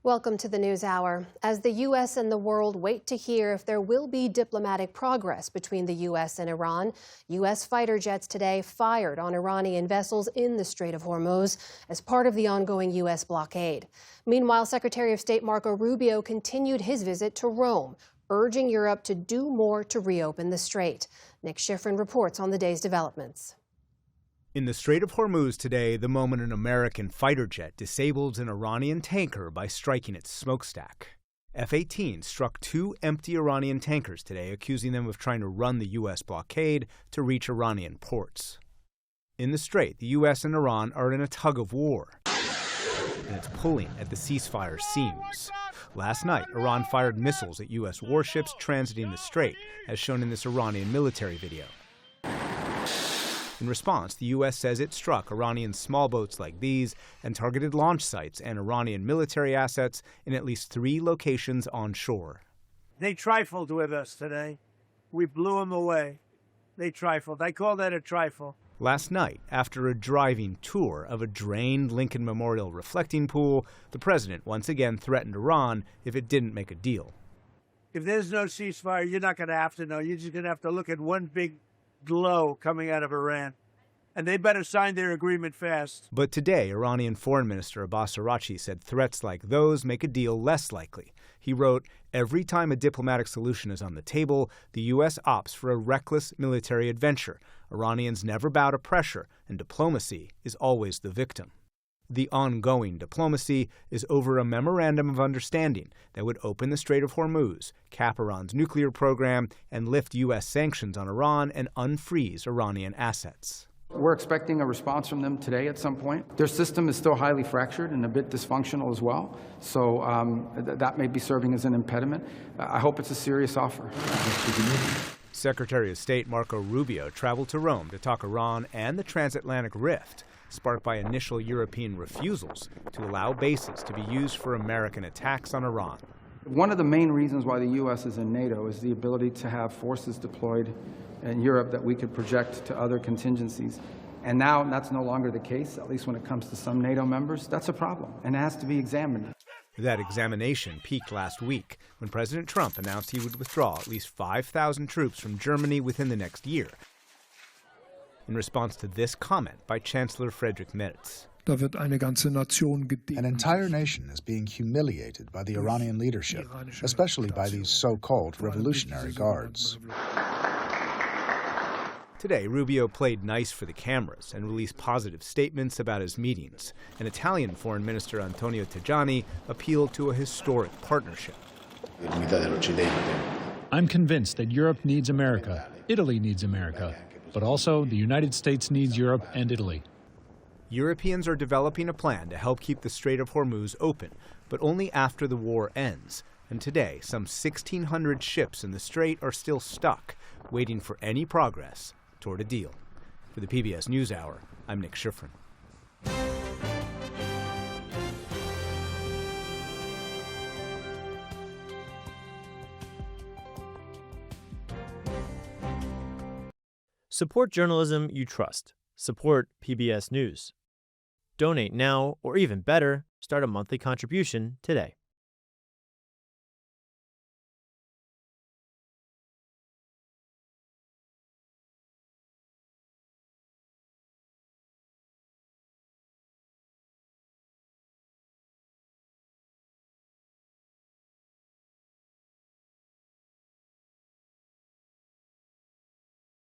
Welcome to the News Hour. As the U.S. and the world wait to hear if there will be diplomatic progress between the U.S. and Iran, U.S. fighter jets today fired on Iranian vessels in the Strait of Hormuz as part of the ongoing U.S. blockade. Meanwhile, Secretary of State Marco Rubio continued his visit to Rome, urging Europe to do more to reopen the strait. Nick Schifrin reports on the day's developments. In the Strait of Hormuz today, the moment an American fighter jet disables an Iranian tanker by striking its smokestack. F-18 struck two empty Iranian tankers today, accusing them of trying to run the U.S. blockade to reach Iranian ports. In the Strait, the U.S. and Iran are in a tug of war, and it's pulling at the ceasefire seams. Last night, Iran fired missiles at U.S. warships transiting the Strait, as shown in this Iranian military video. In response, the U.S. says it struck Iranian small boats like these and targeted launch sites and Iranian military assets in at least 3 locations onshore. They trifled with us today. We blew them away. They trifled. I call that a trifle. Last night, after a driving tour of a drained Lincoln Memorial reflecting pool, the president once again threatened Iran if it didn't make a deal. If there's no ceasefire, you're not going to have to know. You're just going to have to look at one big glow coming out of Iran. And they better sign their agreement fast. But today, Iranian Foreign Minister Abbas Araghchi said threats like those make a deal less likely. He wrote, "Every time a diplomatic solution is on the table, the U.S. opts for a reckless military adventure. Iranians never bow to pressure, and diplomacy is always the victim." The ongoing diplomacy is over a memorandum of understanding that would open the Strait of Hormuz, cap Iran's nuclear program, and lift U.S. sanctions on Iran and unfreeze Iranian assets. We're expecting a response from them today at some point. Their system is still highly fractured and a bit dysfunctional as well, so that may be serving as an impediment. I hope it's a serious offer. Secretary of State Marco Rubio traveled to Rome to talk Iran and the transatlantic rift, sparked by initial European refusals to allow bases to be used for American attacks on Iran. One of the main reasons why the U.S. is in NATO is the ability to have forces deployed in Europe that we could project to other contingencies. And now that's no longer the case, at least when it comes to some NATO members. That's a problem, and it has to be examined. That examination peaked last week when President Trump announced he would withdraw at least 5,000 troops from Germany within the next year, in response to this comment by Chancellor Friedrich Merz. An entire nation is being humiliated by the Iranian leadership, especially by these so-called revolutionary guards. Today, Rubio played nice for the cameras and released positive statements about his meetings. And Italian Foreign Minister Antonio Tajani appealed to a historic partnership. I'm convinced that Europe needs America, Italy needs America, but also the United States needs Europe and Italy. Europeans are developing a plan to help keep the Strait of Hormuz open, but only after the war ends. And today, some 1,600 ships in the strait are still stuck, waiting for any progress toward a deal. For the PBS News Hour, I'm Nick Schifrin. Support journalism you trust. Support PBS News. Donate now, or even better, start a monthly contribution today.